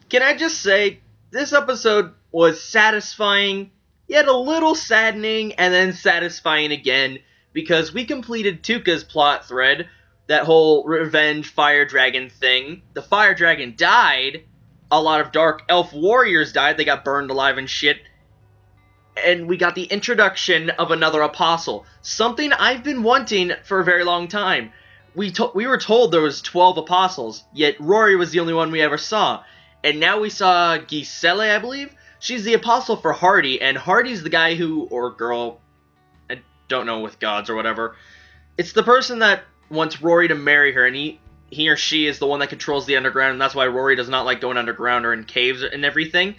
Can I just say, this episode was satisfying, yet a little saddening, and then satisfying again, because we completed Tuka's plot thread, that whole revenge fire dragon thing. The fire dragon died, a lot of dark elf warriors died, they got burned alive and shit, and we got the introduction of another apostle, something I've been wanting for a very long time. We were told there was 12 apostles, yet Rory was the only one we ever saw. And now we saw Giselle, I believe. She's the apostle for Hardy, and Hardy's the guy who, or girl, I don't know, with gods or whatever. It's the person that wants Rory to marry her, and he or she is the one that controls the underground, and that's why Rory does not like going underground or in caves and everything.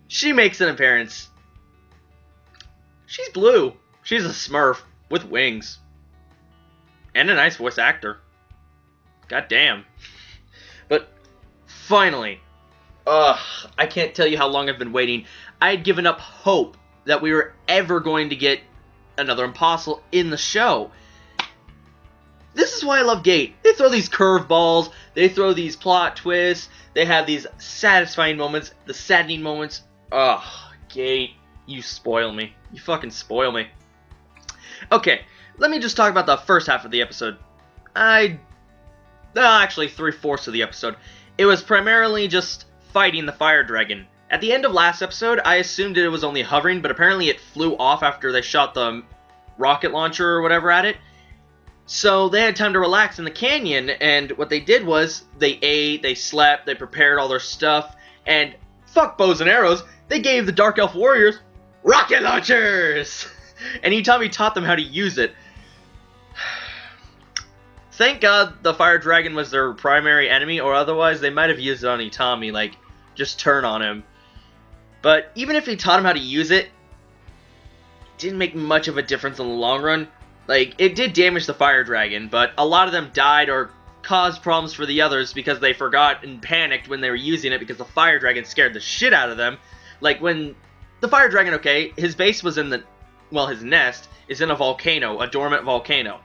She makes an appearance. She's blue. She's a Smurf with wings. And a nice voice actor. God damn. But finally, I can't tell you how long I've been waiting. I had given up hope that we were ever going to get another apostle in the show. This is why I love Gate. They throw these curveballs, they throw these plot twists, they have these satisfying moments, the saddening moments. Gate, you spoil me. You fucking spoil me. Okay, let me just talk about the first half of the episode. Actually, 3/4 of the episode. It was primarily just fighting the fire dragon. At the end of last episode, I assumed it was only hovering, but apparently it flew off after they shot the rocket launcher or whatever at it. So they had time to relax in the canyon, and what they did was, they ate, they slept, they prepared all their stuff, and fuck bows and arrows, they gave the Dark Elf warriors rocket launchers! And Itami taught them how to use it. Thank God the fire dragon was their primary enemy, or otherwise they might have used it on Itami, like, just turn on him. But even if he taught him how to use it, it didn't make much of a difference in the long run. Like, it did damage the fire dragon, but a lot of them died or caused problems for the others because they forgot and panicked when they were using it because the fire dragon scared the shit out of them. Like, when the fire dragon, okay, his base was in the, well, his nest is in a volcano, a dormant volcano.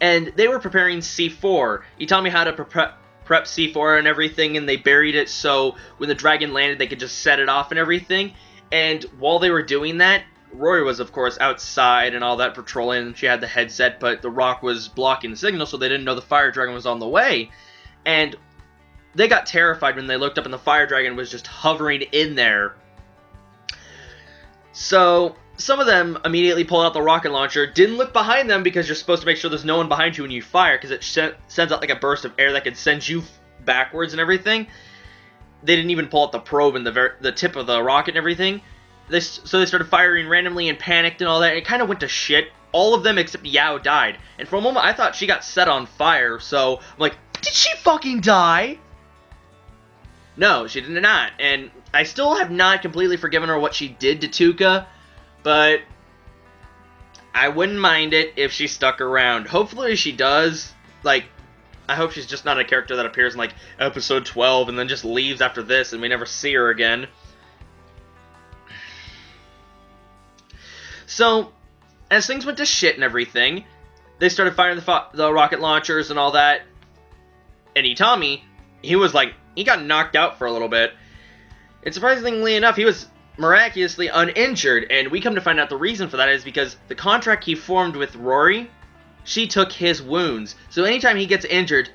And they were preparing C4. He taught me how to prep C4 and everything, and they buried it so when the dragon landed, they could just set it off and everything. And while they were doing that, Rory was, of course, outside and all that, patrolling. She had the headset, but the rock was blocking the signal, so they didn't know the fire dragon was on the way. And they got terrified when they looked up and the fire dragon was just hovering in there. So some of them immediately pulled out the rocket launcher, didn't look behind them because you're supposed to make sure there's no one behind you when you fire, because it sends out like a burst of air that could send you backwards and everything. They didn't even pull out the probe and the tip of the rocket and everything. So they started firing randomly and panicked and all that. And it kind of went to shit. All of them except Yao died. And for a moment, I thought she got set on fire. So I'm like, did she fucking die? No, she did not. And I still have not completely forgiven her what she did to Tuka. But I wouldn't mind it if she stuck around. Hopefully she does. Like, I hope she's just not a character that appears in, like, episode 12 and then just leaves after this and we never see her again. So, as things went to shit and everything, they started firing the rocket launchers and all that. And Itami, he was like, he got knocked out for a little bit. And surprisingly enough, he was miraculously uninjured. And we come to find out the reason for that is because the contract he formed with Rory, she took his wounds. So anytime he gets injured,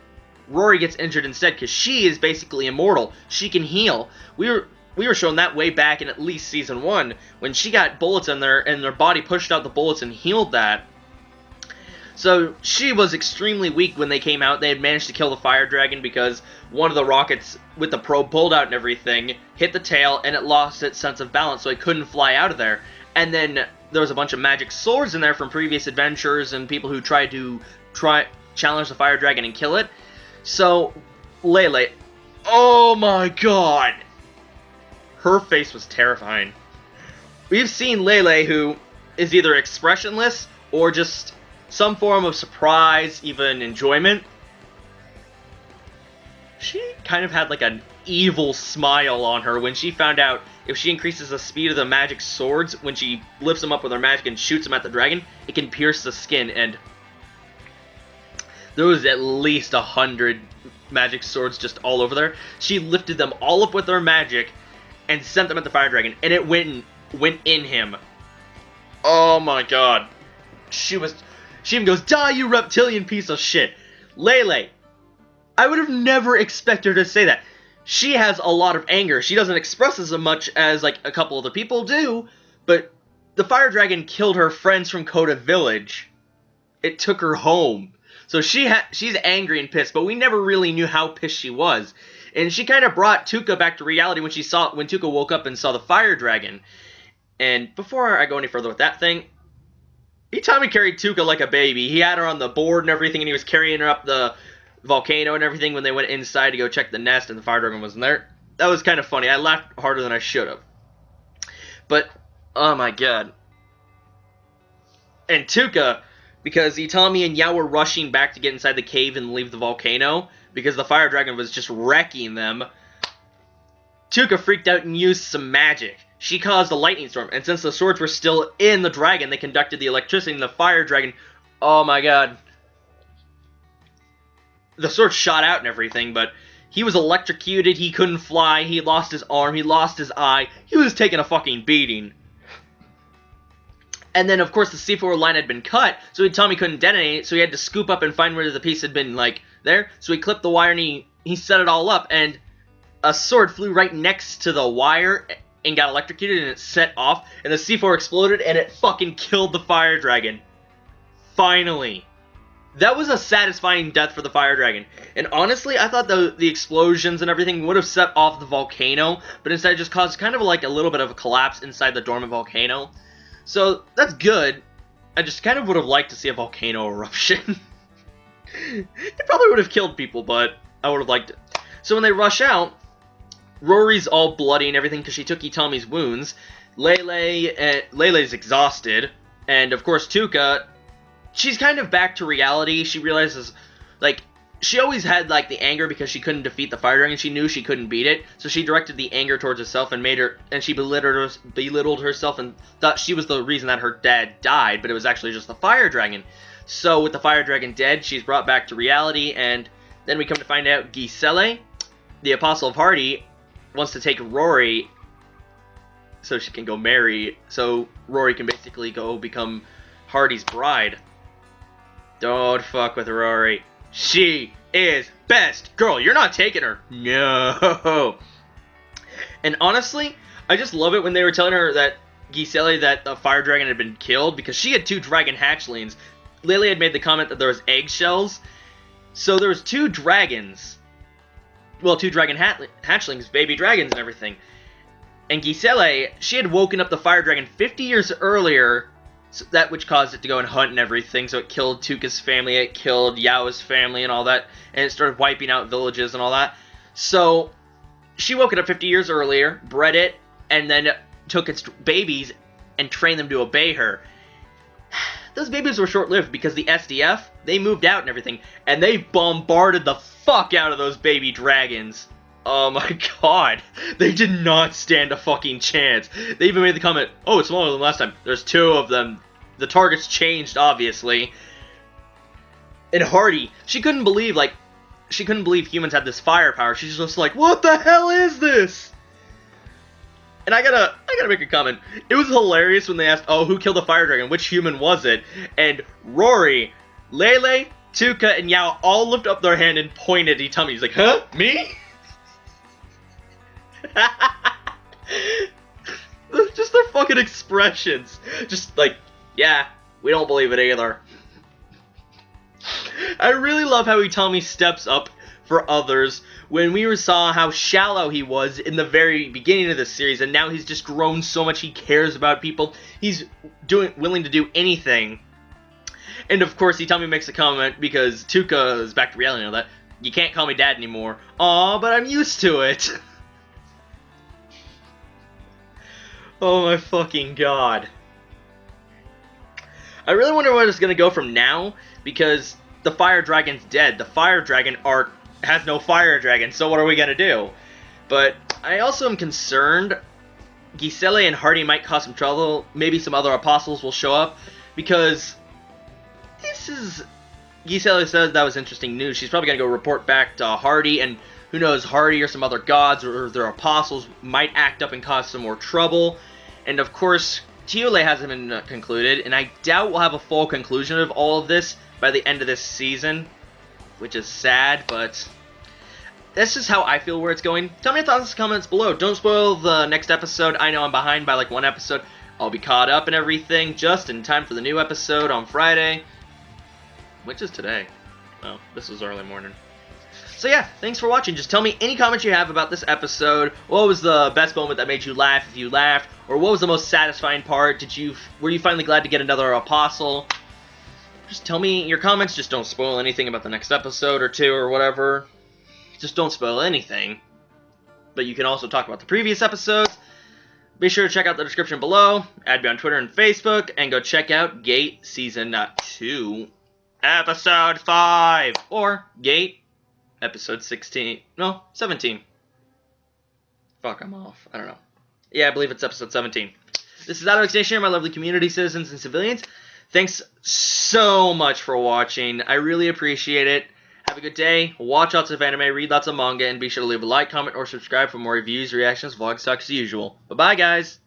Rory gets injured instead because she is basically immortal. She can heal. We were shown that way back in at least season 1 when she got bullets in there and their body pushed out the bullets and healed that. So she was extremely weak when they came out. They had managed to kill the fire dragon because one of the rockets with the probe pulled out and everything, hit the tail, and it lost its sense of balance so it couldn't fly out of there. And then there was a bunch of magic swords in there from previous adventures and people who tried to challenge the fire dragon and kill it. So Lele, oh my god, her face was terrifying. We've seen Lele, who is either expressionless or just some form of surprise, even enjoyment. She kind of had like an evil smile on her when she found out if she increases the speed of the magic swords, when she lifts them up with her magic and shoots them at the dragon, it can pierce the skin. And there was at least 100 magic swords just all over there. She lifted them all up with her magic and sent them at the fire dragon, and it went in him. Oh my god. She even goes, "Die, you reptilian piece of shit." Lele, I would have never expected her to say that. She has a lot of anger. She doesn't express as much as, like, a couple of the people do, but the fire dragon killed her friends from Kota Village. It took her home. So she's angry and pissed, but we never really knew how pissed she was. And she kind of brought Tuka back to reality when Tuka woke up and saw the fire dragon. And before I go any further with that thing, Itami carried Tuka like a baby. He had her on the board and everything, and he was carrying her up the volcano and everything when they went inside to go check the nest and the fire dragon wasn't there. That was kind of funny. I laughed harder than I should have. But, oh my god. And Tuka, because Itami and Yao were rushing back to get inside the cave and leave the volcano, because the fire dragon was just wrecking them, Tuka freaked out and used some magic. She caused a lightning storm, and since the swords were still in the dragon, they conducted the electricity in the fire dragon. Oh my god. The sword shot out and everything, but he was electrocuted, he couldn't fly, he lost his arm, he lost his eye, he was taking a fucking beating. And then, of course, the C4 line had been cut, so Itami couldn't detonate it, so he had to scoop up and find where the piece had been, like, there. So he clipped the wire and he set it all up, and a sword flew right next to the wire and got electrocuted, and it set off, and the C4 exploded, and it fucking killed the fire dragon. Finally. That was a satisfying death for the fire dragon. And honestly, I thought the explosions and everything would have set off the volcano, but instead it just caused kind of like a little bit of a collapse inside the dormant volcano. So, that's good. I just kind of would have liked to see a volcano eruption. It probably would have killed people, but I would have liked it. So when they rush out, Rory's all bloody and everything because she took Itami's wounds. Lele's exhausted. And, of course, Tuka, she's kind of back to reality. She realizes, like, she always had, like, the anger because she couldn't defeat the fire dragon. She knew she couldn't beat it. So she directed the anger towards herself and she belittled herself and thought she was the reason that her dad died, but it was actually just the fire dragon. So with the fire dragon dead, she's brought back to reality, and then we come to find out Giselle, the Apostle of Hardy, wants to take Rory so she can go marry, so Rory can basically go become Hardy's bride. Don't fuck with Rory. She is best girl. You're not taking her. No. And honestly, I just love it when they were telling her that Giselle, that the fire dragon had been killed, because she had 2 dragon hatchlings. Lily had made the comment that there was eggshells. So there was 2 dragons. Well, 2 dragon hatchlings, baby dragons and everything. And Giselle, she had woken up the fire dragon 50 years earlier, so that which caused it to go and hunt and everything. So it killed Tuka's family, it killed Yao's family and all that, and it started wiping out villages and all that. So she woke it up 50 years earlier, bred it, and then took its babies and trained them to obey her. Those babies were short-lived because the SDF, they moved out and everything, and they bombarded the fuck out of those baby dragons. Oh my god. They did not stand a fucking chance. They even made the comment, oh, it's smaller than last time. There's 2 of them. The targets changed, obviously. And Hardy, she couldn't believe humans had this firepower. She's just like, what the hell is this? And I gotta make a comment. It was hilarious when they asked, oh, who killed the fire dragon? Which human was it? And Rory, Lele, Tuka, and Yao all lifted up their hand and pointed at Itami. He's like, huh? Me? Just their fucking expressions. Just like, yeah, we don't believe it either. I really love how Itami steps up for others when we saw how shallow he was in the very beginning of the series, and now he's just grown so much. He cares about people. He's willing to do anything. And of course, Itami makes a comment because Tuka is back to reality and all that. You can't call me dad anymore. Aw, but I'm used to it. Oh my fucking god. I really wonder where it's gonna go from now, because the fire dragon's dead. The fire dragon arc has no fire dragon, so what are we gonna do? But I also am concerned Giselle and Hardy might cause some trouble. Maybe some other apostles will show up, because this is Giselle says that was interesting news. She's probably going to go report back to Hardy, and who knows, Hardy or some other gods or their apostles might act up and cause some more trouble. And of course, Tiole hasn't been concluded, and I doubt we'll have a full conclusion of all of this by the end of this season, which is sad, but this is how I feel where it's going. Tell me your thoughts in the comments below. Don't spoil the next episode. I know I'm behind by like one episode. I'll be caught up and everything just in time for the new episode on Friday, which is today. Oh, this was early morning. So yeah, thanks for watching. Just tell me any comments you have about this episode. What was the best moment that made you laugh if you laughed? Or what was the most satisfying part? Were you finally glad to get another apostle? Just tell me your comments. Just don't spoil anything about the next episode or two or whatever. Just don't spoil anything. But you can also talk about the previous episodes. Be sure to check out the description below. Add me on Twitter and Facebook. And go check out Gate Season 2, Episode 5. Or Gate Episode 16. No, 17. Fuck, I'm off. I don't know. Yeah, I believe it's Episode 17. This is Alex Nation, my lovely community, citizens, and civilians. Thanks so much for watching. I really appreciate it. Have a good day. Watch lots of anime, read lots of manga, and be sure to leave a like, comment, or subscribe for more reviews, reactions, vlogs, talks as usual. Bye-bye, guys.